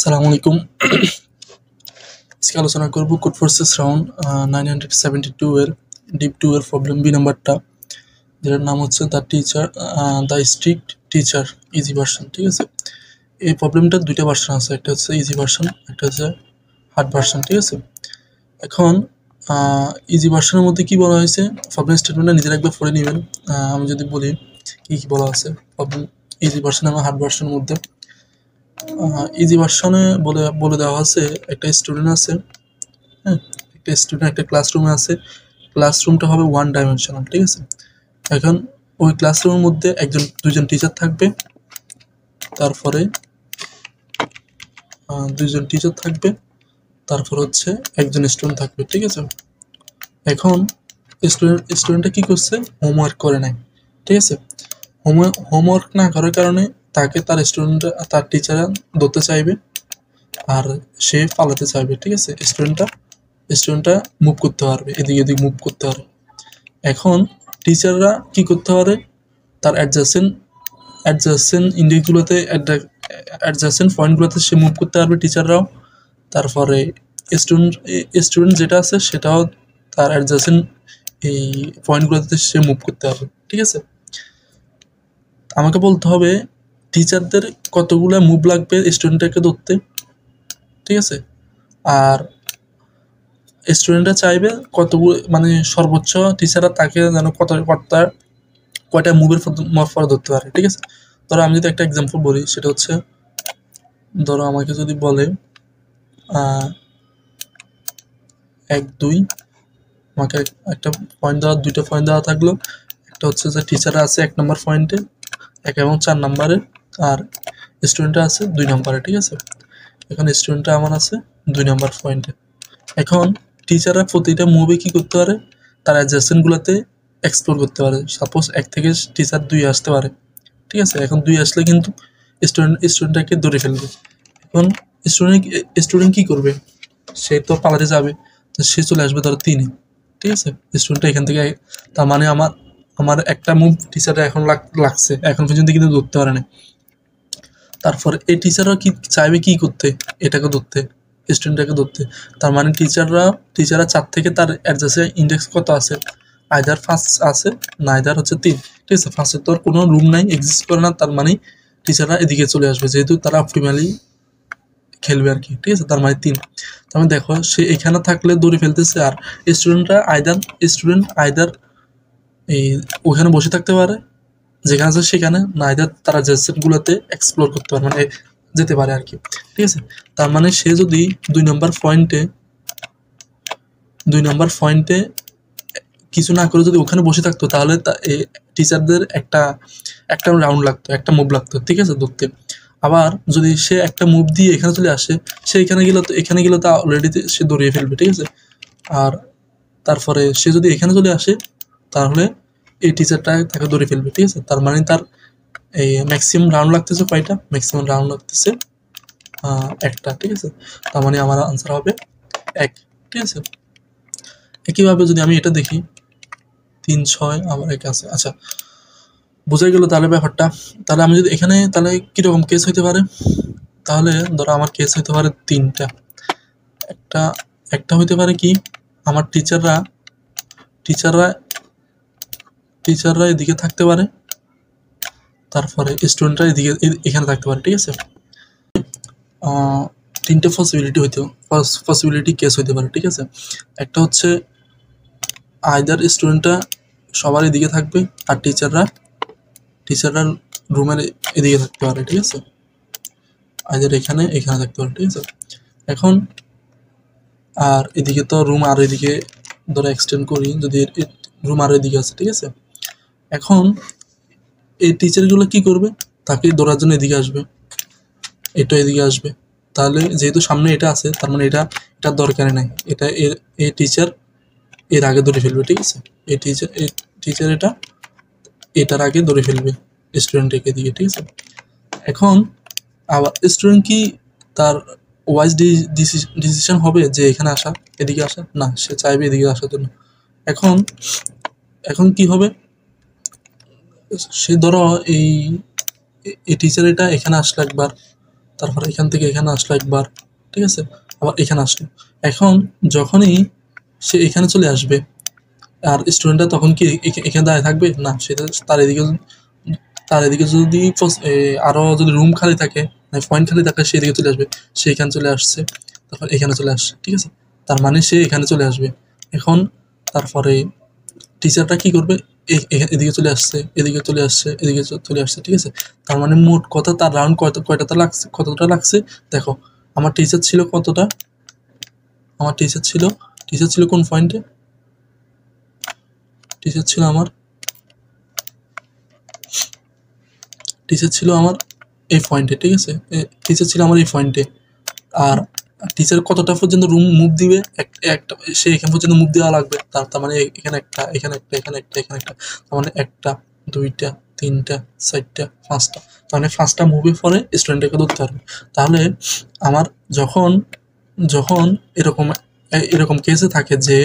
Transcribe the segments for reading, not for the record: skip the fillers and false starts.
আসসালামু আলাইকুম। আজকে আলোচনা করব কোড ফোর্সেস রাউন্ড 972 এর ডিপ 2 এর প্রবলেম বি নাম্বারটা, যেটার নাম হচ্ছে the strict teacher easy version. ঠিক আছে, এই প্রবলেমটার দুইটা ভার্সন আছে, একটা হচ্ছে ইজি ভার্সন, একটা হচ্ছে হার্ড ভার্সন। ঠিক আছে, এখন ইজি ভার্সনের মধ্যে কি বলা হয়েছে, প্রবলেম স্টেটমেন্টটা নিজের একবার পড়ে নেবেন। আমি যদি বলি কি কি বলা আছে প্রবলেম ইজি ভার্সন এবং হার্ড ভার্সনের মধ্যে। ইজি ভার্সনে বলে দেওয়া আছে একটা স্টুডেন্ট আছে, হ্যাঁ, একটা স্টুডেন্ট একটা ক্লাসরুমে আছে, ক্লাসরুমটা হবে ওয়ান ডাইমেনশনাল। ঠিক আছে, এখন ওই ক্লাসরুমের মধ্যে দুইজন টিচার থাকবে, তারপরে দুইজন টিচার থাকবে, তারপর হচ্ছে একজন স্টুডেন্ট থাকবে। ঠিক আছে, এখন স্টুডেন্টটা কি করছে, হোমওয়ার্ক করে নাই। ঠিক আছে, হোমওয়ার্ক না করার কারণে তাকে তার টিচার ধরতে চাইবে আর সে পালাতে চাইবে। ঠিক আছে, স্টুডেন্টটা মুভ করতে পারবে, এদিক এদিক মুভ করতে পারবে। এখন টিচাররা কি করতে পারে, তার অ্যাডজাসেন্ট ইন্ডেক্সগুলোতে অ্যাডজাসেন্ট পয়েন্টগুলোতে সে মুভ করতে পারবে টিচাররাও। তারপরে স্টুডেন্ট যেটা আছে সেটাও তার অ্যাডজাসেন্ট এই পয়েন্টগুলোতে সে মুভ করতে পারবে। ঠিক আছে, আমাকে বলতে হবে টিচারদের কতগুলো মুভ লাগবে স্টুডেন্টটাকে ধরতে। ঠিক আছে, আর স্টুডেন্টরা চাইবে কতগুলো, মানে সর্বোচ্চ টিচাররা তাকে যেন কয়টা মুভের পরে ধরতে পারে। ঠিক আছে, ধরো আমি যদি একটা এক্সাম্পল বলি, সেটা হচ্ছে ধরো আমাকে যদি বলে 1 2, আমাকে একটা পয়েন্ট দেওয়া, দুইটা পয়েন্ট দেওয়া থাকলো। একটা হচ্ছে যে টিচাররা আছে 1 নম্বর পয়েন্টে, 1 এবং 4 নম্বরে, আর স্টুডেন্টরা আছে 2 নম্বরে। ঠিক আছে, এখন স্টুডেন্টরা আমার আছে 2 নম্বর পয়েন্টে। এখন টিচাররা প্রতিটা মুভে কি করতে পারে, তার অ্যাডজাসেন্টগুলোতে এক্সপ্লোর করতে পারে। সাপোজ 1 থেকে টিচার 2 আসতে পারে। ঠিক আছে, এখন 2 আসলে কিন্তু স্টুডেন্টটাকে ধরে ফেলবে। এখন স্টুডেন্ট কি করবে, সে তো পালাতে যাবে, তো সে চলে আসবে ধরো 3-এ। ঠিক আছে, স্টুডেন্টটা এখান থেকে, তার মানে আমার একটা মুভ টিচাররা এখন লাগছে, এখন পর্যন্ত কিন্তু ধরতে পারে না। তারপর এই টিচাররা কি চাইবে, কি করতে, এটাকে ধরতে, স্টুডেন্টটাকে ধরতে। তার মানে টিচাররা 4 থেকে তার অ্যাডজাস্টের ইন্ডেক্স কত আছে, আইদার 5 আছে না আইদার হচ্ছে 3। ঠিক আছে, 5-এর তো আর কোনো রুম নাই, এক্সিস্ট করে না। তার মানে টিচাররা এদিকে চলে আসবে, যেহেতু তারা অপটিমালি খেলবে আর কি। ঠিক আছে, তার মানে 3। তার মানে দেখো সে এখানে থাকলে দৌড়ে ফেলতেছে, আর স্টুডেন্ট আইদার এই ওখানে বসে থাকতে পারে যেখানে আছে সেখানে, না আইদার তারা গুলোতে এক্সপ্লোর করতে পারে, মানে যেতে পারে আর কি। ঠিক আছে, তার মানে সে যদি 2 নম্বর পয়েন্টে কিছু না করে যদি ওখানে বসে থাকতো, তাহলে টিচারদের একটা রাউন্ড লাগতো, একটা মুভ লাগতো। ঠিক আছে, ধরতে। আবার যদি সে একটা মুভ দিয়ে এখানে চলে আসে, সে এখানে গেলে তো অলরেডি সে দৌড়িয়ে ফেলবে। ঠিক আছে, আর তারপরে সে যদি এখানে চলে আসে, তাহলে এই টিচারটা তাকে ধরে ফেলবে। ঠিক আছে, তার মানে তার এই ম্যাক্সিমাম রাউন্ড লাগতেছে কয়টা, ম্যাক্সিমাম রাউন্ড লাগতেছে একটা। ঠিক আছে, তার মানে আমার আনসার হবে 1। ঠিক আছে, একইভাবে যদি আমি এটা দেখি 3 6 আমার 1 আছে। আচ্ছা, বোঝা গেল তাহলে ব্যাপারটা। তাহলে আমি যদি এখানে, তাহলে কিরকম কেস হইতে পারে, তাহলে ধরো আমার কেস হইতে পারে 3টা। একটা হইতে পারে কি, আমার টিচাররা এদিকে থাকতে পারে, তারপরে স্টুডেন্টরা এখানে থাকতে পারে। ঠিক আছে, 3টে পসিবিলিটি কেস হইতে পারে। ঠিক আছে, একটা হচ্ছে আইদার স্টুডেন্টরা সবার এদিকে থাকবে, আর টিচাররা রুমের এদিকে থাকতে পারে। ঠিক আছে, আইদার এখানে থাকতে পারে। ঠিক আছে, এখন আর এদিকে তো রুম, আর এদিকে ধরো এক্সটেন্ড করি, যদি রুম আর এদিকে আছে। ঠিক আছে, এখন এই টিচারগুলো কি করবে, তাকে ধরার জন্য এদিকে আসবে, এটা এদিকে আসবে। তাহলে যেহেতু সামনে এটা আছে, তার মানে এটার দরকারই নাই, এই টিচার এর আগে ধরে ফেলবে। ঠিক আছে, এই টিচার এটার আগে ধরে ফেলবে স্টুডেন্টকে দিকে। ঠিক আছে, এখন আবার স্টুডেন্ট কি তার ওয়াইজ ডিসিশন হবে যে এখানে আসা, এদিকে আসা, না, সে চাইবে এদিকে আসার জন্য। এখন কি হবে, সে ধরো এই টিচার এটা এখানে আসলো একবার, তারপরে এখান থেকে এখানে আসলো একবার, ঠিক আছে, আবার এখানে আসলো। এখন যখনই সে এখানে চলে আসবে, আর স্টুডেন্টটা তখন কি এখানে দাঁড়িয়ে থাকবে না, সেটা তার এদিকে যদি আরো যদি রুম খালি থাকে, পয়েন্ট খালি থাকে, সেই দিকে চলে আসবে। সে এখানে চলে আসছে, তারপর এখানে চলে আসছে, ঠিক আছে, তার মানে সে এখানে চলে আসবে। এখন তারপরে টিচারটা কি করবে, এদিকে চলে আসছে, এদিকে চলে আসছে, এদিকে চলে আসছে, ঠিক আছে। তার মানে মোট কথা তার রাউন্ড কয়টাতে লাগছে, কতটা লাগছে দেখো। আমার টিচার ছিল কতটা, আমার টিচার ছিল কোন পয়েন্টে, টিচার ছিল আমার এই পয়েন্টে, ঠিক আছে, টিচার ছিল আমার এই পয়েন্টে। আর টিচার কতটা পর্যন্ত রুম মুভ দিবে, একটা সে এখান পর্যন্ত মুভ দেওয়া লাগবে। তার মানে এখানে একটা, এখানে একটা, এখানে একটা, এখানে একটা, তার মানে একটা, দুইটা, তিনটা, চারটা, পাঁচটা, তার মানে পাঁচটা মুভের পরে স্টুডেন্টকে ধরতে পারবে। তাহলে আমার যখন যখন এরকম এরকম কেসে থাকে যে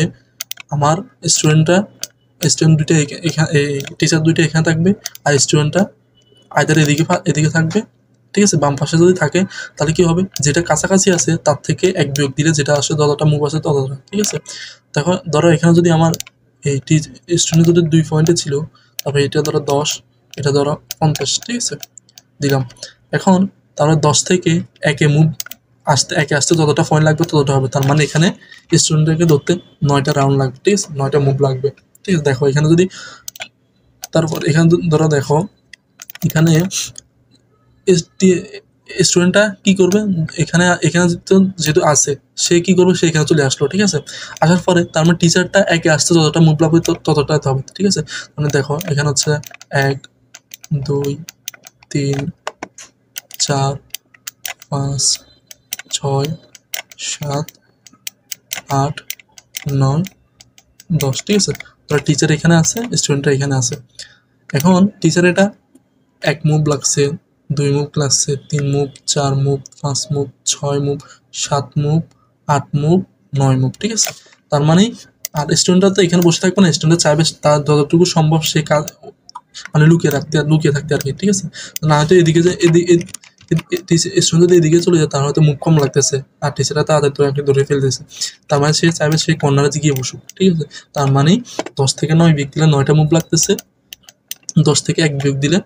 আমার স্টুডেন্ট দুইটা এখানে, টিচার দুইটা এখানে থাকবে, আর স্টুডেন্টটা আইদার এদিকে থাকবে, ঠিক আছে। বাম পাশে যদি থাকে তাহলে কি হবে, যেটা কাছাকাছি আছে তার থেকে এক বিয়োগ দিলে যেটা আসে, যতটা মুভ আছে ততটা, ঠিক আছে। দেখো ধরো এখানে যদি আমার এই স্টুডেন্ট যদি 2 পয়েন্টে ছিল, তারপরে এটা ধরো 10, এটা ধরো 50, ঠিক আছে, দিলাম। এখন তাহলে 10 থেকে একে আসতে যতটা পয়েন্ট লাগবে ততটা হবে। তার মানে এখানে স্টুডেন্টকে ধরতে 9টা রাউন্ড লাগবে, ঠিক আছে, 9টা মুভ লাগবে, ঠিক আছে। দেখো এখানে যদি, তারপর এখানে ধরো দেখো এখানে স্টুডেন্টটা কি করবে, এখানে এখানে যেহেতু আছে, সে কি করবে, সে এখানে চলে আসলো, ঠিক আছে। আসার পরে তার মানে টিচারটা একে আসতে যতটা মুভ লাগবে ততটা হবে, ঠিক আছে। মানে দেখো এখানে হচ্ছে 1, 2, 3, 4, 5, 6, 7, 8, 9, 10, ঠিক আছে। ধরো টিচার এখানে আছে, স্টুডেন্টটা এখানে আছে। এখন টিচার এটা 1 মুভ লাগছে, 2 মুভ লাগছে, 3 move, 4 move, 5 move, 6 move, 7 move, 8 move, 9 move, ঠিক আছে। তার মানে আর স্টুডেন্টরা তো এখানে বসে থাকবে না, স্টুডেন্টরা চাইবে তার যতটুকু সম্ভব সে কাজ মানে লুকিয়ে থাকতে আর কি, ঠিক আছে। না হয়তো এদিকে যে স্টুডেন্ট যদি এদিকে চলে যায়, তার হয়তো মুভ কম লাগতেছে, আর টিচাররা তাদের ধরে ফেলতেছে। তার মানে সে চাইবে সেই কর্নারে গিয়ে বসুক, ঠিক আছে। তার মানে 10 থেকে 9 বিয়োগ দিলে 9টা মুভ লাগতেছে, 10 থেকে 1 বিয়োগ দিলে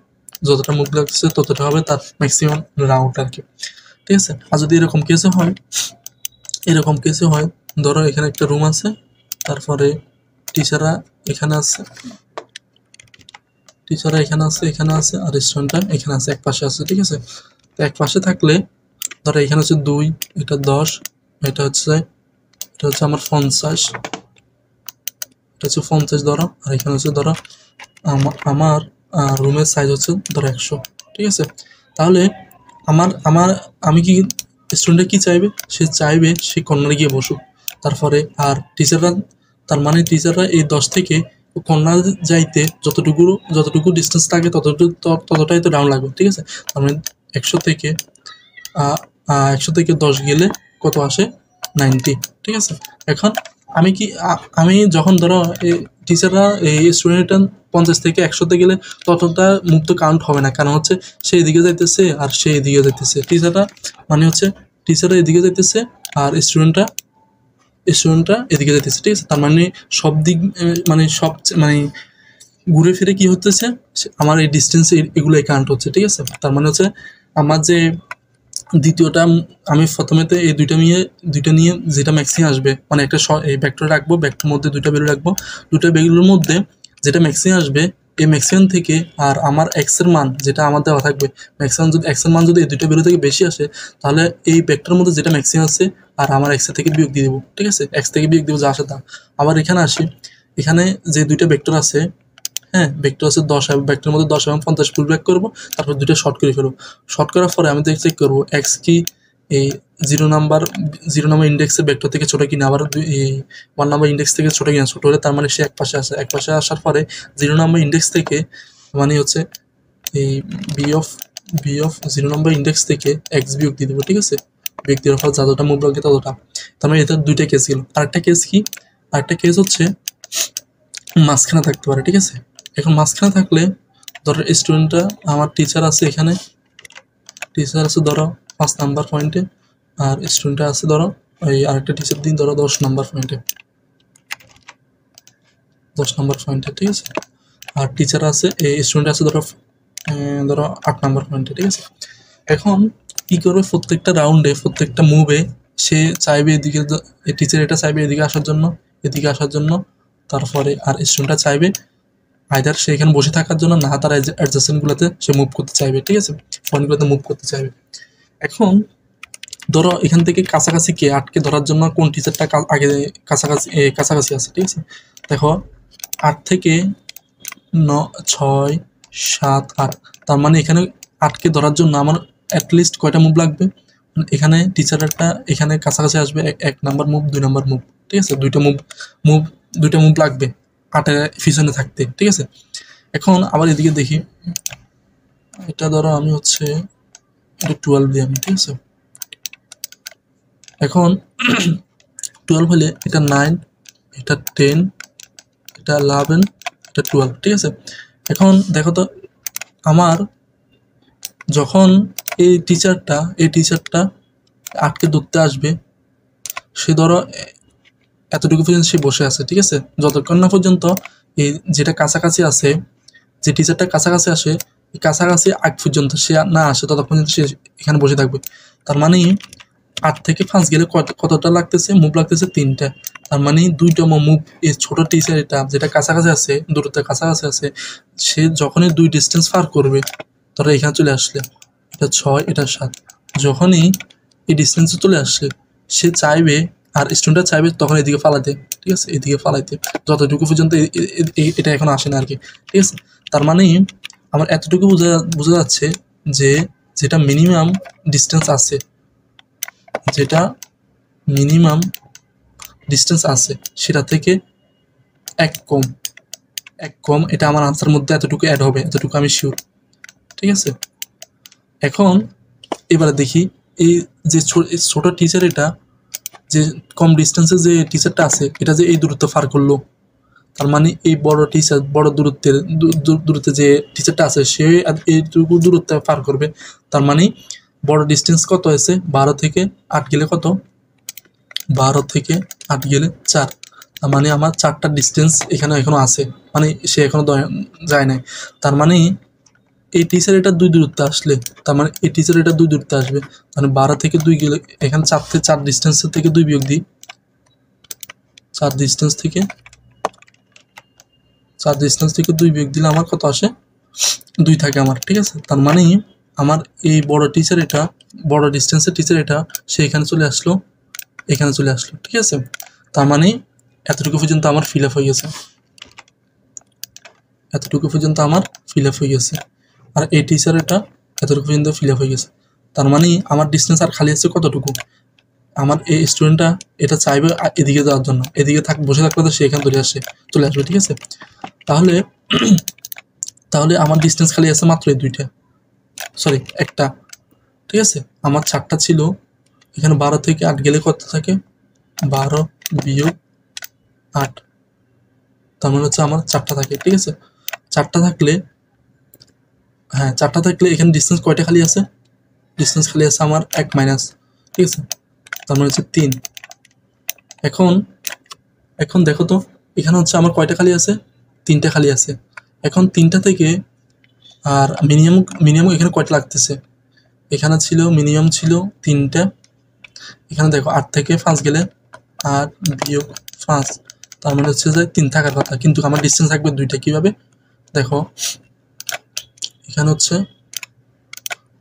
যতটা মুভ লাগতেছে ততটা হবে তার ম্যাক্সিমাম রাউন্ড আর কি, ঠিক আছে। আর যদি এরকম কেসে হয়, ধরো এখানে একটা রুম আছে, তারপরে টিচাররা এখানে আছে, এখানে আছে, আর স্টুডেন্টটা এখানে আছে, এক পাশে আছে, ঠিক আছে। তো এক পাশে থাকলে ধরো এখানে হচ্ছে 2, এটা 10, এটা হচ্ছে আমার 50, এটা হচ্ছে 50 ধরো, আর এখানে হচ্ছে ধরো আমার রুমের সাইজ হচ্ছে ধরো 100, ঠিক আছে। তাহলে আমি কি, স্টুডেন্ট কি চাইবে, সে চাইবে সে কর্নারে গিয়ে বসুক। তারপরে আর তার মানে টিচাররা এই 10 থেকে কর্নার যাইতে যতটুকু ডিস্টেন্স থাকে ততটাই তো রাউন্ড লাগবে, ঠিক আছে। তার মানে 100 থেকে 10 গেলে কত আসে, 90, ঠিক আছে। এখন আমি যখন ধরো টিচাররা এই স্টুডেন্টটা 50 থেকে 100-তে গেলে ততটা মুভ তো কাউন্ট হবে না, কারণ হচ্ছে সে এদিকে যাইতেছে আর সে এদিকে যাইতেছে, মানে হচ্ছে টিচাররা এদিকে যাইতেছে আর স্টুডেন্টরা এদিকে যাইতেছে, ঠিক আছে। তার মানে সব দিক মানে ঘুরে ফিরে কি হতেছে, আমার এই ডিস্টেন্স এগুলোই কাউন্ট হচ্ছে, ঠিক আছে। তার মানে হচ্ছে আমার যে দ্বিতীয়টা, আমি প্রথমেতে এই দুইটা নিয়ে যেটা ম্যাক্সিমাম আসবে, মানে একটা এই ভেক্টর রাখবো, ভেক্টর মধ্যে দুইটা ভ্যালু রাখবো, দুইটা ভ্যালুর মধ্যে যেটা ম্যাক্সিমাম আসবে, এই ম্যাক্সিমাম থেকে আর আমার এক্স এর মান যেটা আমার দেওয়া থাকবে, ম্যাক্সিমাম যদি এক্স এর মান যদি এই দুইটা ভ্যালু থেকে বেশি আসে, তাহলে এই ভেক্টরের মধ্যে যেটা ম্যাক্সিমাম আছে আর আমার এক্স এর থেকে বিয়োগ দিয়ে দেবো, ঠিক আছে। এক্স থেকে বিয়োগ দেবো যা আসে তা। আবার এখানে আসি, এখানে যে দুইটা ভেক্টর আছে, হ্যাঁ, ভেক্টর আছে 10, ভেক্টরের মধ্যে 10 এবং 50 ফুল ব্রেক করবো, তারপর দুটো শর্ট করে ফেলবো। শর্ট করার পরে আমি চেক করবো এক্স কি এই 0 নাম্বার ইন্ডেক্সের ভেক্টর থেকে ছোট কিনা, আবার এই 1 নাম্বার ইন্ডেক্স থেকে ছোট কিনা। ছোট হলে তার মানে সে এক পাশে আসার পরে 0 নাম্বার ইন্ডেক্স থেকে মানে হচ্ছে এই বি অফ 0 নাম্বার ইন্ডেক্স থেকে এক্স বিয়োগ দিয়ে দেবো, ঠিক আছে। বিয়োগ দেওয়ার পর যতটা মুভ লাগবে ততটা। তার মানে এটা দুইটা কেস গেল। আরেকটা কেস হচ্ছে মাঝখানে থাকতে পারে, ঠিক আছে। এখন মাঝখানে থাকলে ধরো স্টুডেন্টটা, আমার টিচার আছে এখানে, ধরো 5 নাম্বার পয়েন্টে, আর স্টুডেন্টটা আছে ধরো এই আরেকটা টিচার দিন ধরো 10 নাম্বার পয়েন্টে, 10 নাম্বার পয়েন্টে, ঠিক আছে। আর টিচার আছে এই স্টুডেন্ট আছে ধরো 8 নাম্বার পয়েন্টে, ঠিক আছে। এখন কি করবে, প্রত্যেকটা রাউন্ডে প্রত্যেকটা মুভে সে চাইবে এদিকে, টিচার এটা চাইবে এদিকে আসার জন্য, এদিকে আসার জন্য, তারপরে আর স্টুডেন্টটা চাইবে আইদার সে এখানে বসে থাকার জন্য, না তার অ্যাডজাস্টমেন্টগুলোতে সে মুভ করতে চাইবে, ঠিক আছে, পয়েন্টগুলোতে মুভ করতে চাইবে। এখন ধরো এখান থেকে কাছাকাছি কে আটকে ধরার জন্য কোন টিচারটা আগে কাছাকাছি আছে, ঠিক আছে। দেখো 8 থেকে 9, 6, 7, 8, তার মানে এখানে আটকে ধরার জন্য আমার অ্যাটলিস্ট কয়টা মুভ লাগবে, এখানে টিচারটা এখানে কাছাকাছি আসবে 1 নাম্বার মুভ, 2 নাম্বার মুভ, ঠিক আছে, দুইটা মুভ লাগবে 8-এর পিছনে থাকতে, ঠিক আছে। এখন আবার এদিকে দেখি, এটা ধরো আমি হচ্ছে এটা 12 দিই আমি, ঠিক আছে। এখন 12 হলে এটা 9, এটা 10, এটা 11, এটা 12, ঠিক আছে। এখন দেখো তো আমার যখন এই টিচারটা আটকে ধরতে আসবে, সে ধরো এতটুকু পর্যন্ত সে বসে আছে, ঠিক আছে, যতক্ষণ না পর্যন্ত এই যেটা কাছাকাছি আছে, যে টিচারটা কাছাকাছি আসে, কাছাকাছি আগ পর্যন্ত সে না আসে ততক্ষণ পর্যন্ত সে এখানে বসে থাকবে। তার মানে 8 থেকে 5 গেলে কতটা লাগতেছে, মুভ লাগতেছে 3টা। তার মানে 2টা মুভ এই ছোট টিচার এটা যেটা কাছাকাছি আছে, দূরত্ব কাছাকাছি আছে, সে যখনই 2 ডিস্টেন্স পার করবে, ধরো এখানে চলে আসলে এটা 6, এটা 7, যখনই এই ডিস্টেন্সে চলে আসলে সে চাইবে, আর স্টুডেন্টটা চাইবে তখন এদিকে ফালাতে, ঠিক আছে, এদিকে ফালাইতে যতটুকু পর্যন্ত এটা এখন আসে না আর কি, ঠিক আছে। তার মানে আমার এতটুকু বোঝা যাচ্ছে যে যেটা মিনিমাম ডিস্টেন্স আছে, যেটা মিনিমাম ডিস্টেন্স আছে সেটা থেকে এক কম এটা আমার আনসার মধ্যে এতটুকু অ্যাড হবে, এতটুকু আমি শিওর, ঠিক আছে। এখন এবারে দেখি এই যে ছোট টিচার, এটা যে কম ডিস্টেন্সে যে টিচারটা আছে এটা যে এই দূরত্ব পার করলো, তার মানে এই বড় দূরত্বে যে টিচারটা আছে সে এইটুকু দূরত্ব পার করবে। তার মানে বড় ডিস্টেন্স কত আছে, 12 থেকে 8 গেলে কত, 12 থেকে 8 গেলে 4, তার মানে আমার 4টা ডিস্টেন্স এখনো আছে, মানে সে এখনো যায় নাই। তার মানে এই টিচার এটা 2 দূরত্বে আসলে, তার মানে এই টিচার এটা 2 দূরত্বে আসবে, মানে 12 থেকে 2 গেলে এখানে 4 ডিস্টেন্সের থেকে 2 বিয়োগ দিই, 4 ডিস্টেন্স থেকে 2 বিয়োগ দিলে আমার কত আসে, 2 থাকে আমার, ঠিক আছে। তার মানে আমার এই বড় ডিস্টেন্সের টিচার এটা সে এখানে চলে আসলো, ঠিক আছে। তার মানে এতটুকু পর্যন্ত আমার ফিল আপ হয়ে গেছে, আর এই টিচার এটা এতটুকু পর্যন্ত ফিল আপ হয়ে গেছে। তার মানে আমার ডিস্টেন্স আর খালি আছে কতটুকু, আমার এই স্টুডেন্টটা এটা চাইবে এদিকে যাওয়ার জন্য, এদিকে বসে থাকলে তো সে এখানে চলে আসবে, ঠিক আছে। তাহলে আমার ডিস্টেন্স খালি আছে মাত্র এই একটা, ঠিক আছে। আমার 4টা ছিল, এখানে 12 থেকে 8 গেলে কত থাকে, 12 বিয়োগ 8, তার মানে হচ্ছে আমার 4টা থাকে, ঠিক আছে। 4টা থাকলে এখানে ডিস্টেন্স কয়টা খালি আছে, আমার 1 মাইনাস, ঠিক আছে, তার মানে হচ্ছে 3। এখন দেখো তো এখানে হচ্ছে আমার কয়টা খালি আছে, 3টা খালি আছে। এখন 3টা থেকে আর মিনিমাম এখানে কয়টা লাগতেছে, এখানে মিনিমাম ছিল 3টা, এখানে দেখো 8 থেকে 5 গেলে 8 বিয়োগ 5, তার মানে হচ্ছে যে 3 থাকার কথা, কিন্তু আমার ডিস্টেন্স থাকবে 2টা। কিভাবে দেখো, এখানে হচ্ছে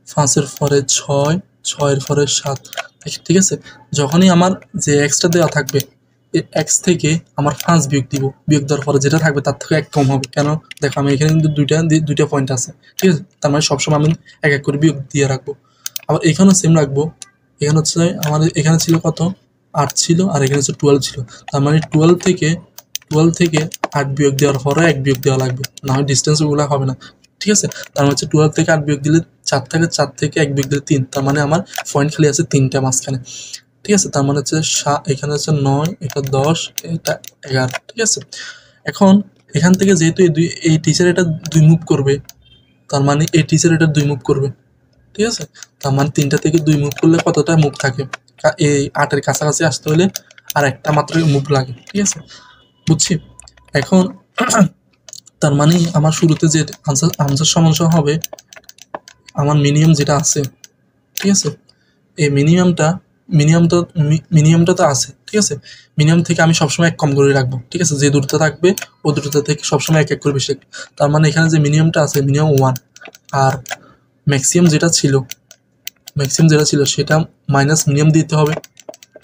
5-এর পরে 6, 6-এর পরে 7, ঠিক আছে। যখনই আমার যে এক্সটা দেওয়া থাকবে এই এক্স থেকে আমার 5 বিয়োগ দেওয়ার পরে যেটা থাকবে তার থেকে 1 কম হবে। কেন, দেখো আমি এখানে কিন্তু দুইটা পয়েন্ট আছে, ঠিক আছে, তার মানে সবসময় আমি 1 করে বিয়োগ দিয়ে রাখবো। আবার এখানেও সেম রাখবো, এখানে হচ্ছে আমার এখানে ছিল কত, 8 ছিল, আর এখানে হচ্ছে 12 ছিল, তার মানে 12 থেকে 8 বিয়োগ দেওয়ার পরে 1 বিয়োগ দেওয়া লাগবে, না হয় ডিস্টেন্স ওগুলো হবে না, ঠিক আছে। তার মানে হচ্ছে 12 থেকে 8 বিয়োগ দিলে 4 থাকে, 4 থেকে 1 বিয়োগ দিলে 3, তার মানে আমার পয়েন্ট খালি আছে 3টা মাঝখানে, ঠিক আছে। তার মানে হচ্ছে এখানে হচ্ছে 9, এটা 10, এটা 11, ঠিক আছে। এখন এখান থেকে যেহেতু এই টিচার এটা 2 মুভ করবে, তার মানে এই টিচার এটা 2 মুভ করবে, ঠিক আছে। তার মানে 3টা থেকে 2 মুভ করলে কতটা মুভ থাকে, এই 8-এর কাছাকাছি আসতে হলে আর একটা মাত্র মুভ লাগে, ঠিক আছে, বুঝছি। এখন তার মানে আমার শুরুতে যে আনসার সমস্যা হবে, আমার মিনিমাম যেটা আছে, ঠিক আছে, এই মিনিমামটা তো আছে, ঠিক আছে। মিনিমাম থেকে আমি সবসময় এক কম করে রাখবো, ঠিক আছে, যে দূরত্ব থাকবে ও দূরত্ব থেকে সবসময় এক করে বেশি। তার মানে এখানে যে মিনিমামটা আছে মিনিমাম 1, আর ম্যাক্সিমাম যেটা ছিল সেটা মাইনাস মিনিমাম দিতে হবে,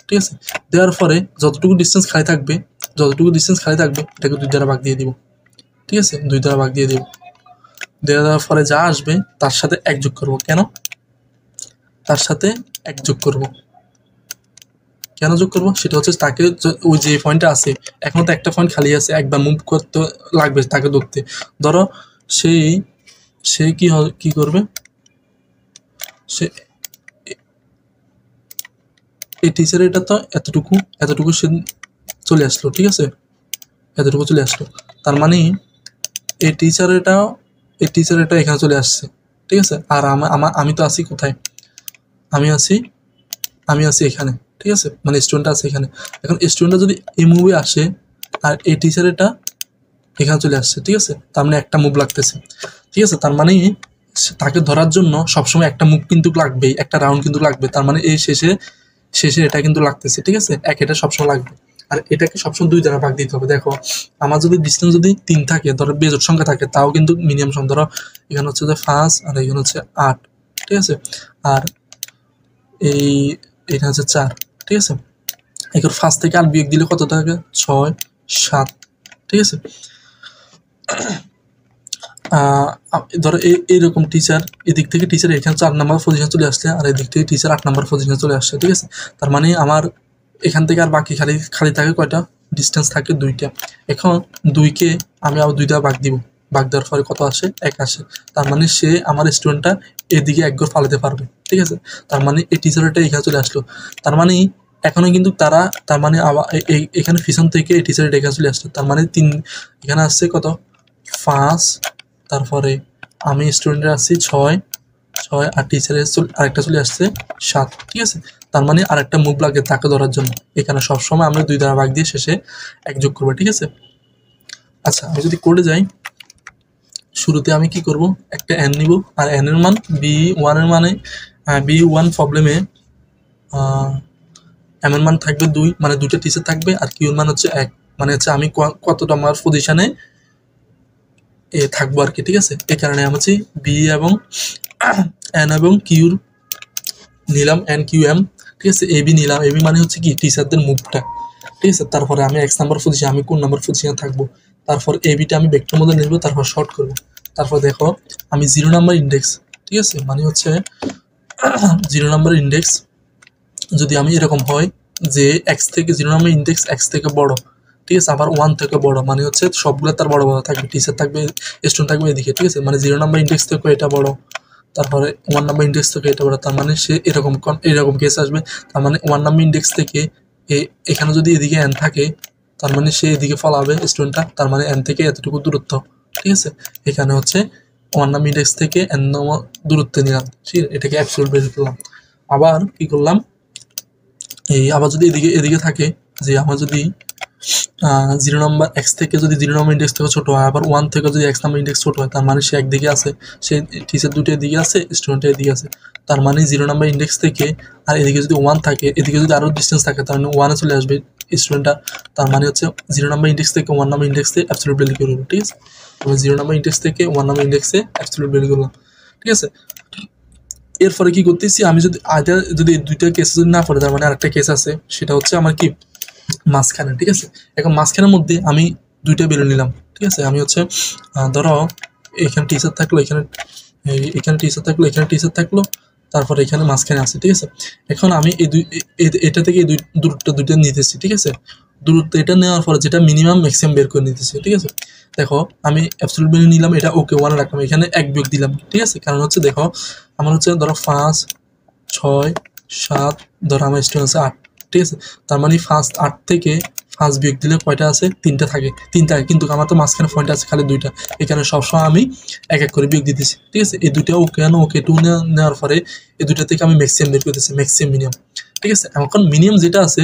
ঠিক আছে। দেওয়ার পরে যতটুকু ডিস্টেন্স খালি থাকবে এটাকে 2 দ্বারা ভাগ দিয়ে দিব, ঠিক আছে, 2 দ্বারা ভাগ দিয়ে দিব। দেওয়ার পরে যা আসবে তার সাথে 1 যোগ করবো। তার সাথে 1 যোগ করবো। কেন যোগ করবো সেটা হচ্ছে তাকে ওই যে পয়েন্টটা আছে, এখনো তো একটা পয়েন্ট খালি আছে, একবার মুভ করতে লাগবে তাকে ধরতে। ধরো সে কি করবে, সে এই টিচার এটা তো এতটুকু সে চলে আসলো, ঠিক আছে, এতটুকু চলে আসলো। তার মানে এই টিচার এটা এখানে চলে আসছে, ঠিক আছে। আর আমি তো আছি কোথায়, আমি আছি এখানে, ঠিক আছে, মানে স্টুডেন্টটা আছে এখানে। এখন স্টুডেন্টটা যদি এই মুভে আসে আর এই টিচার এটা এখানে চলে আসছে, ঠিক আছে, তার মানে একটা মুভ লাগতেছে, ঠিক আছে। তার মানে তাকে ধরার জন্য সবসময় একটা মুভ কিন্তু লাগবেই, একটা রাউন্ড কিন্তু লাগবে। তার মানে এই শেষে এটা কিন্তু লাগতেছে, ঠিক আছে, এটা সবসময় লাগবে। আর এটাকে সবসময় 2 দ্বারা ভাগ দিতে হবে। দেখো আমার যদি ডিস্টেন্স যদি 3 থাকে, ধরো বেজোড় সংখ্যা থাকে, তাও কিন্তু মিনিমাম সংখ্যা, ধরো এখানে হচ্ছে যে 5 আর এখানে হচ্ছে 8, ঠিক আছে, আর এখানে হচ্ছে 4, ঠিক আছে। এখন 5 থেকে 8 বিয়োগ দিলে কত থাকে, 6, 7, ঠিক আছে। ধরো এইরকম টিচার, এদিক থেকে টিচার এখানে 4 নাম্বার পজিশন চলে আসছে, আর এদিক থেকে টিচার 8 নাম্বার পজিশনে চলে আসছে, ঠিক আছে। তার মানে আমার এখান থেকে আর বাকি খালি থাকে কয়টা, ডিস্টেন্স থাকে 2টা। এখন 2কে আমি আবার 2 দ্বারা ভাগ দিব, ভাগ দেওয়ার পরে কত আসে, 1 আসে। তার মানে সে আমার স্টুডেন্টটা এদিকে 1 ঘর ফালাতে পারবে, ঠিক আছে। তার মানে এই টিচারটা এখানে চলে আসলো। তার মানে এখনো কিন্তু তার মানে আবার এখানে পিছন থেকে এই টিচারটা এখানে চলে আসলো। তার মানে 3 এখানে আসছে কত, 5, তারপরে আমি স্টুডেন্টের আসছি 6, আর টিচারের আরেকটা চলে আসছে 7, ঠিক আছে। তার মানে আরেকটা মুভ লাগে তাকে ধরার জন্য। এখানে সবসময় আমরা 2 দ্বারা ভাগ দিয়ে শেষে 1 যোগ করবো, ঠিক আছে। আচ্ছা, আমি যদি কোডে যাই, শুরুতে আমি কি করব, একটা n নিব, আর n এর মান b1 এর মানে b1 প্রবলেমে m এর মান থাকবে 2, মানে 2টা টিচার থাকবে, আর q এর মান হচ্ছে 1, মানে হচ্ছে আমি কত নম্বর পজিশনে থাকবো আর কি, ঠিক আছে। এই কারণে আমি হচ্ছে বি এবং এন এবং কিউর নিলাম, এন কিউ এম, ঠিক আছে। এবি নিলাম, এবি মানে হচ্ছে কি টিচারদের মুভটা, ঠিক আছে। তারপরে আমি x নাম্বার পজিশন, আমি কোন নাম্বার পজিশনে থাকবো, তারপর এবিটা আমি ভেক্টর মধ্যে নিব, তারপর শর্ট করব। তারপর দেখো আমি 0 নাম্বার ইন্ডেক্স, ঠিক আছে, মানে হচ্ছে 0 নাম্বার ইন্ডেক্স যদি আমি এরকম হয় যে x থেকে 0 নাম্বার ইন্ডেক্স x থেকে বড়, ঠিক আছে, আবার 1 থেকে বড়, মানে হচ্ছে সবগুলো তার বড় থাকবে, টিচার থাকবে, স্টুডেন্ট থাকবে এদিকে, ঠিক আছে। মানে 0 নাম্বার ইন্ডেক্স থেকে এটা বড়, তারপরে 1 নাম্বার ইন্ডেক্স থেকে এটা বড়। তার মানে সে এরকম কেস আসবে। তার মানে 1 নাম্বার ইন্ডেক্স থেকে এখানে যদি এদিকে n থাকে, তার মানে সে এদিকে ফলাবে স্টুডেন্টটা, তার মানে n থেকে এতটুকু দূরত্ব, ঠিক আছে। এখানে হচ্ছে 1 নাম্বার ইন্ডেক্স থেকে n নম্বর দূরত্ব নিলাম, ঠিক আছে, এটাকে অ্যাবসলিউট বের করলাম। আবার কি করলাম, আবার যদি এদিকে থাকে যে আমার যদি 0 নাম্বার এক্স থেকে যদি 0 নাম্বার ইন্ডেক্স থেকে ছোট হয়, আবার 1 থেকে যদি এক্স নাম্বার ইন্ডেক্স ছোট হয়, তার মানে সে একদিকে আছে, সে টিচার দুটো এদিকে আছে, স্টুডেন্টের এদিকে আছে। তার মানে 0 নাম্বার ইন্ডেক্স থেকে আর এদিকে যদি 1 থাকে, এদিকে যদি আরো ডিস্টেন্স থাকে, তার মানে 1-এ চলে আসবে স্টুডেন্টটা। তার মানে হচ্ছে 0 নাম্বার ইন্ডেক্স থেকে 1 নাম্বার ইন্ডেক্সে অ্যাবসলিউট ভ্যালু করবো, ঠিক আছে। 0 নাম্বার ইন্ডেক্স থেকে 1 নাম্বার ইন্ডেক্সে অ্যাবসলিউট ভ্যালু করলাম, ঠিক আছে। এরপরে কি করতেছি, আমি যদি 2টা কেস যদি না পড়ে, তার মানে আরেকটা কেস আছে, সেটা হচ্ছে আমার কি মাঝখানে, ঠিক আছে। এখন মাঝখানের মধ্যে আমি 2টা ভ্যালু নিলাম, ঠিক আছে। আমি হচ্ছে ধরো এখানে টিচার থাকলো, এখানে টিচার থাকলো, এখানে টিচার থাকলো, তারপর এখানে মাঝখানে আছে, ঠিক আছে। এখন আমি এটা থেকে দূরত্ব 2টা নিতেছি, ঠিক আছে। দূরত্ব এটা নেওয়ার পরে যেটা মিনিমাম ম্যাক্সিমাম বের করে নিতেছি, ঠিক আছে। দেখো আমি অ্যাবসলিউট ভ্যালু নিলাম, এটা ওকে 1 রাখলাম, এখানে 1 বিয়োগ দিলাম, ঠিক আছে। কারণ হচ্ছে দেখো আমার হচ্ছে ধরো 5, 6, 7, ধরো আমার স্টুডেন্ট আছে 8, ঠিক আছে। তার মানে ফার্স্ট 8 থেকে ফার্স্ট বিয়োগ দিলে কয়টা আছে? 3টা থাকে, 3 থাকে, কিন্তু আমার তো মাঝখানে পয়েন্ট আছে খালি 2টা। এখানে সবসময় আমি এক এক করে বিয়োগ দিতেছি, ঠিক আছে। এই দুইটা ওকে ওকে টু নেওয়ার পরে এই দুইটা থেকে আমি ম্যাক্সিমাম বের করতেছি, ম্যাক্সিমাম মিনিমাম, ঠিক আছে। এখন মিনিমাম যেটা আছে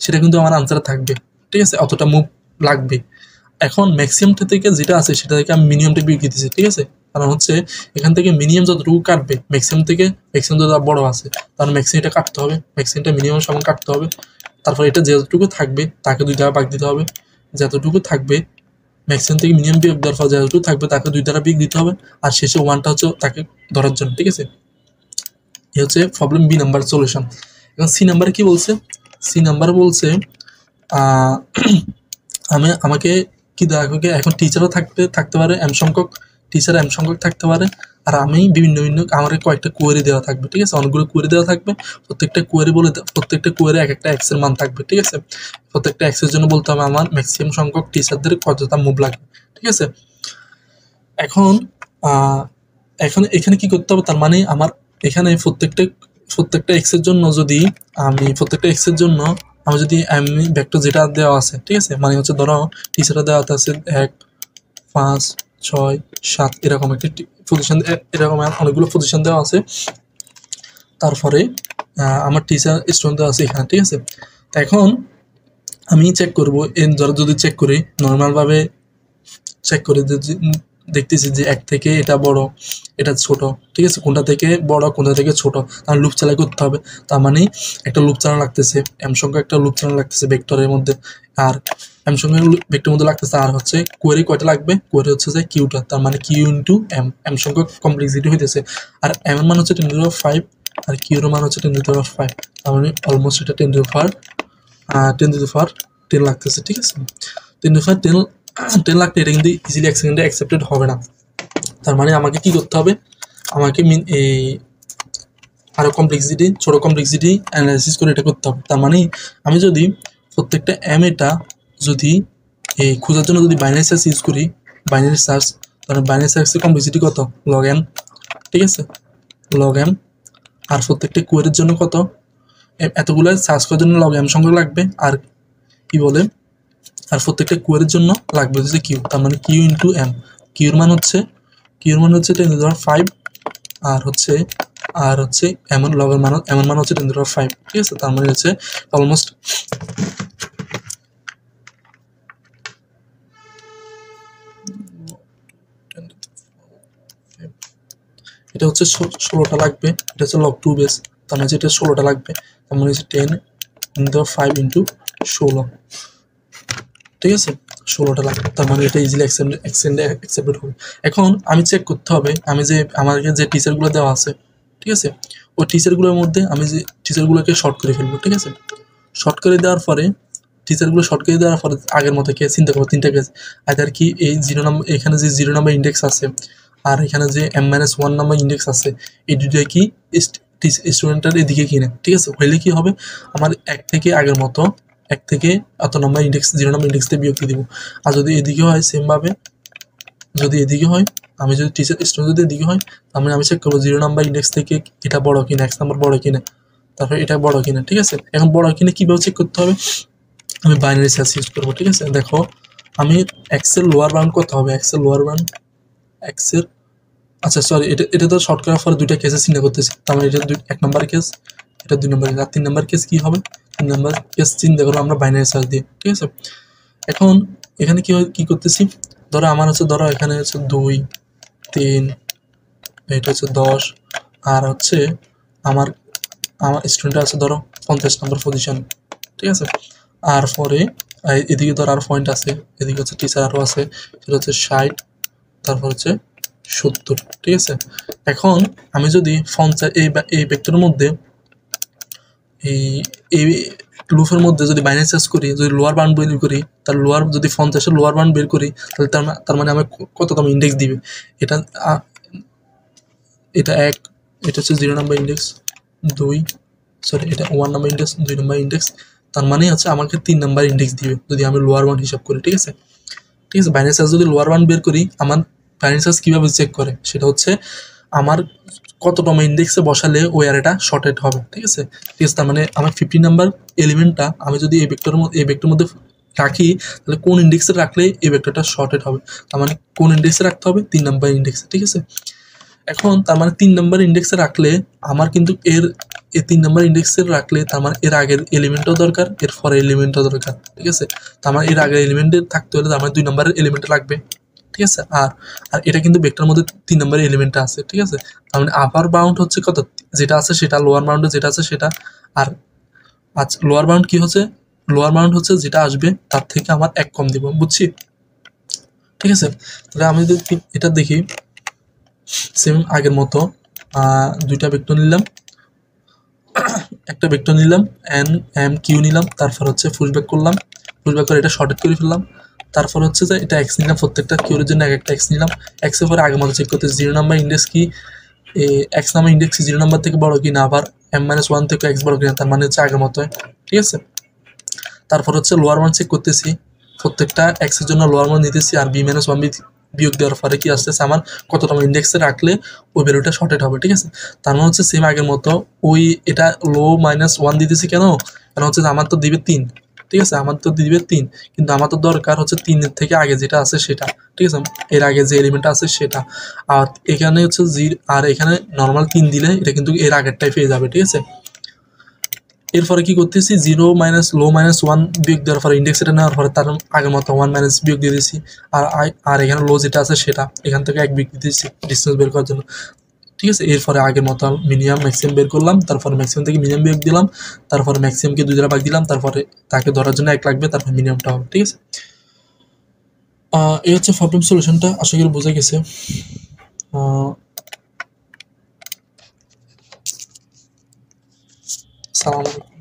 সেটা কিন্তু আমার আনসারে থাকবে, ঠিক আছে, অতটা মুভ লাগবে। এখন ম্যাক্সিমামটা থেকে যেটা আছে সেটা থেকে আমি মিনিমামটা বিয়োগ দিতেছি, ঠিক আছে। কারণ হচ্ছে এখান থেকে মিনিমাম যতটুকু কাটবে ম্যাক্সিমাম থেকে, ম্যাক্সিমাম যত বড় আছে তার ম্যাক্সিমামটা কাটতে হবে, ম্যাক্সিমামটা মিনিমাম সমান কাটতে হবে। তারপর এটা যতটুকু থাকবে তাকে 2 দ্বারা ভাগ দিতে হবে, যতটুকু থাকবে ম্যাক্সিমাম থেকে মিনিমাম বিয়োগ দেওয়ার পর যতটুকু থাকবে তাকে 2 দ্বারা বিয়োগ দিতে হবে, আর শেষে 1টা হচ্ছে তাকে ধরার জন্য, ঠিক আছে। এই হচ্ছে প্রবলেম বি নাম্বার সলিউশন। এখন সি নাম্বারে কি বলছে? সি নাম্বার বলছে আমাকে কি দেখো, এখন টিচারও থাকতে পারে এম সংখ্যক, টিচার এম সংখ্যক থাকতে পারে, আর আমি বিভিন্ন আমার কয়েকটা কোয়েরি দেওয়া থাকবে, ঠিক আছে, অনেকগুলো কোয়েরি দেওয়া থাকবে। প্রত্যেকটা কোয়েরি এক একটা এক্স এর মান থাকবে, ঠিক আছে। প্রত্যেকটা এক্স এর জন্য বলতে হবে আমার ম্যাক্সিমাম সংখ্যক টিচারদের কতটা মুভ লাগবে, ঠিক আছে। এখন এখানে কি করতে হবে? তার মানে আমার এখানে প্রত্যেকটা এক্স এর জন্য যদি আমি যদি আমি ভেক্টর যেটা দেওয়া আছে, ঠিক আছে, মানে হচ্ছে ধরো টিচারটা দেওয়া আছে 1, 5, 6, 7 এরকম একটি পজিশন, এরকম অনেকগুলো পজিশন দেওয়া আছে। তারপরে আমার টিচার স্টুডেন্ট দেওয়া আছে এখানে, ঠিক আছে। তো এখন আমি চেক করবো, ধরো যদি চেক করি নর্মালভাবে চেক করে দেখতেছি যে 1 থেকে এটা বড় এটা ছোট, ঠিক আছে, কোনটা থেকে বড় কোনটা থেকে ছোট, তার লুপ চালাই করতে হবে। তার মানে একটা লুপ চালানো লাগতেছে, এম সংখ্যা একটা লুপ চালানো লাগতেছে ভেক্টরের মধ্যে, আর এম সংখ্যা ভেক্টরের মধ্যে লাগতেছে, আর হচ্ছে কোয়েরি কয়টা লাগবে? কোয়েরি হচ্ছে যে কিউটা, তার মানে কিউ ইন্টু এম, এম সংখ্যা কমপ্লেক্সিটি হইতেছে, আর এম এর মান হচ্ছে 10⁵, আর কিউর মান হচ্ছে 10⁵। তার মানে অলমোস্ট এটা 10⁵ লাগতেছে, ঠিক আছে। 10 লাগতে এটা কিন্তু ইজিলি অ্যাকসেপ্টেড হবে না। তার মানে আমাকে কি করতে হবে? আমাকে আরো ছোট কমপ্লেক্সিটি অ্যানালাইসিস করে এটা করতে হবে। তার মানে আমি যদি প্রত্যেকটা এম এটা যদি খোঁজার জন্য যদি বাইনারি সার্চ ইউজ করি, বাইনারি সার্চ, তাহলে বাইনারি সার্চের কমপ্লেক্সিটি কত? লগ এম, ঠিক আছে, লগ এম। আর প্রত্যেকটা কোয়েরির জন্য কত? এতগুলো সার্চ করার জন্য লগ এম সংখ্যক লাগবে, আর কি বলে, আর প্রত্যেকটা কোয়েরির জন্য লাগবে হচ্ছে কিউ, তার মানে কিউ ইন্টু এম। কিউর মান হচ্ছে 10⁵, আর হচ্ছে এমন লগের মান হচ্ছে 10⁵, ঠিক আছে। তার মানে হচ্ছে অলমোস্ট এটা হচ্ছে 16টা লাগবে, এটা হচ্ছে log 2 বেস, তার মানে এটা 16টা লাগবে, তার মানে হচ্ছে 10⁵ ইন্টু 16, ঠিক আছে, 16টা লাগবে। তার মানে এটা ইজিলি অ্যাকসেপ্টেড হবে। এখন আমি চেক করতে হবে, আমাকে যে টিচারগুলো দেওয়া আছে, ঠিক আছে, ওই টিচারগুলোর মধ্যে আমি যে টিচারগুলোকে শর্ট করে ফেলবো, ঠিক আছে। শর্ট করে দেওয়ার পরে আগের মতো কেস চিন্তা করবো, 3টা কেস। আইদার কি এই 0 নাম্বার, এখানে যে 0 নাম্বার ইন্ডেক্স আছে, আর এখানে যে m-1 নাম্বার ইন্ডেক্স আছে, এই দুটোই কি স্টুডেন্টের এদিকে কিনা, ঠিক আছে। হইলে কি হবে? আমার 1 থেকে আগের মতো 1 থেকে এত নাম্বার ইন্ডেক্স 0 নাম্বার ইন্ডেক্স দিয়ে বিয়োগ দিব। আর যদি এদিকে হয় সেম ভাবে, যদি এদিকে হয়, আমি যদি টিচার স্টুডেন্ট যদি এদিকে হয়, তার মানে আমি চেক করবো 0 নাম্বার ইন্ডেক্স থেকে এটা বড় কিনা, x নাম্বার বড় কিনা, তারপরে এটা বড় কিনা, ঠিক আছে। এখন বড় কিনা কিভাবে চেক করতে হবে? আমি বাইনারি সার্চ ইউজ করবো, ঠিক আছে। দেখো আমি এক্স এর লোয়ার বাউন্ড কত হবে? এক্স এর আচ্ছা সরি, এটা তো শর্ট করার পরে 2টা কেসে চিন্তা করতেছি, তার মানে এটা 1 নাম্বার কেস, এটা 2 নাম্বার কেস, আর 3 নাম্বার কেস কি হবে? 3 নাম্বার কেস চিন্তা করবো আমরা বাইনারি সার্চ দিয়ে, ঠিক আছে। এখন এখানে কি করতেছি? ধরো আমার হচ্ছে, ধরো এখানে হচ্ছে 2, 3, এটা হচ্ছে 10, আর হচ্ছে আমার স্টুডেন্ট আছে ধরো 50 নম্বর পজিশন, ঠিক আছে। আর পরে এদিকে ধর আর পয়েন্ট আছে, এদিকে হচ্ছে টিচার আরও আছে, সেটা হচ্ছে 60, তারপর হচ্ছে 70, ঠিক আছে। এখন আমি যদি এই ভেক্টরের মধ্যে এই লুপের মধ্যে যদি বাইনারি সার্চ করি, যদি লোয়ার বাউন্ড বের করি, তার যদি 50-এর লোয়ার বাউন্ড বের করি, তাহলে তার মানে আমার কততম ইন্ডেক্স দিবে? এটা 1, এটা হচ্ছে 0 নাম্বার ইন্ডেক্স, 2 সরি এটা 1 নাম্বার ইন্ডেক্স, 2 নাম্বার ইন্ডেক্স, তার মানে হচ্ছে আমাকে 3 নাম্বার ইন্ডেক্স দিবে যদি আমি লোয়ার বাউন্ড হিসাব করি, ঠিক আছে। বাইনারি সার্চ যদি লোয়ার বাউন্ড বের করি, আমার বাইনারি সার্চ কীভাবে চেক করে সেটা হচ্ছে আমার কততম ইন্ডেক্সে বসালে ওই অ্যারেটা শর্টেড হবে, ঠিক আছে। তার মানে আমার 50 নাম্বার এলিমেন্টটা আমি যদি এই ভেক্টরের মধ্যে রাখি, তাহলে কোন ইন্ডেক্সে রাখলে এই ভেক্টরটা শর্টেড হবে, তার মানে কোন ইন্ডেক্সে রাখতে হবে, 3 নাম্বার ইন্ডেক্সে, ঠিক আছে। এখন তার মানে 3 নাম্বার ইন্ডেক্সে রাখলে আমার কিন্তু এই 3 নাম্বার ইন্ডেক্সে রাখলে তার মানে এর আগের এলিমেন্টও দরকার, এর পরের এলিমেন্টও দরকার, ঠিক আছে। তার মানে এর আগের এলিমেন্টে থাকতে হলে তার মানে 2 নাম্বারের এলিমেন্ট লাগবে, ঠিক আছে। আর আর এটা কিন্তু ভেক্টরের মধ্যে 3 নাম্বারের এলিমেন্টটা আছে, ঠিক আছে। তার মানে আপার বাউন্ড হচ্ছে কত, যেটা আছে সেটা, লোয়ার বাউন্ডে যেটা আছে সেটা। আর আচ্ছা, লোয়ার বাউন্ড কি হচ্ছে, লোয়ার বাউন্ড হচ্ছে যেটা আসবে তার থেকে আমার 1 কম দিব, বুঝছি, ঠিক আছে। তাহলে আমি যদি এটা দেখি, সেম আগের মতো দুইটা ভেক্টর নিলাম, একটা ভেক্টর নিলাম এন এম কিউ নিলাম, তারপর হচ্ছে পুশব্যাক করলাম, পুশব্যাক করে এটা শর্টেড করে ফেললাম। তারপর হচ্ছে যে এটা এক্স নিলাম, প্রত্যেকটা কিউর জন্য এক একটা এক্স নিলাম। এক্সের পরে আগের মতো চেক করতে 0 নাম্বার ইন্ডেক্স কি, এক্স নাম্বার ইন্ডেক্স 0 নাম্বার থেকে বড় কি না, আবার m-1 থেকে এক্স বড় কিনা, তার মানে হচ্ছে আগের মতো, ঠিক আছে। তারপর হচ্ছে লোয়ার মান চেক করতেছি, প্রত্যেকটা এক্স এর জন্য লোয়ার মান নিতেছি, আর b-1 বিয়োগ দেওয়ার পরে কি আসতেছে আমার কততম ইন্ডেক্সে রাখলে ওই ভ্যালুটা শর্টেড হবে, ঠিক আছে। তার মানে হচ্ছে সেম আগের মতো ওই এটা লো -1 দিতেছি, কেন হচ্ছে যে আমার তো দিবে 3, ঠিক আছে, আমার তো দিবে 3, কিন্তু আমার তো দরকার হচ্ছে 3-এর থেকে আগে যেটা আছে সেটা, ঠিক আছে, এর আগে যে এলিমেন্টটা আছে সেটা। আর এখানে হচ্ছে আর এখানে নর্মাল 3 দিলে এটা কিন্তু এর আগেরটাই পেয়ে যাবে, ঠিক আছে। এরপরে কি করতেছি, 0 মাইনাস লো -1 বিয়োগ দেওয়ার পরে ইন্ডেক্স এটা নেওয়ার পরে তার আগের মতো 1 মাইনাস বিয়োগ দিয়ে দিয়েছি। আর এখানে লো যেটা আছে সেটা এখান থেকে 1 বিয়োগ দিতেছি ডিস্টেন্স বের করার জন্য, ঠিক আছে। এরপরে আগের মতো মিনিমাম ম্যাক্সিমাম বের করলাম, তারপরে ম্যাক্সিমাম থেকে মিনিমাম বিয়োগ দিলাম, তারপরে ম্যাক্সিমামকে 2 দ্বারা ভাগ দিলাম, তারপরে তাকে ধরার জন্য 1 লাগবে, তারপর মিনিমামটা হবে, ঠিক আছে। এই হচ্ছে প্রবলেম সলিউশনটা, আশা করি বোঝা গেছে। সালাম আলাইকুম।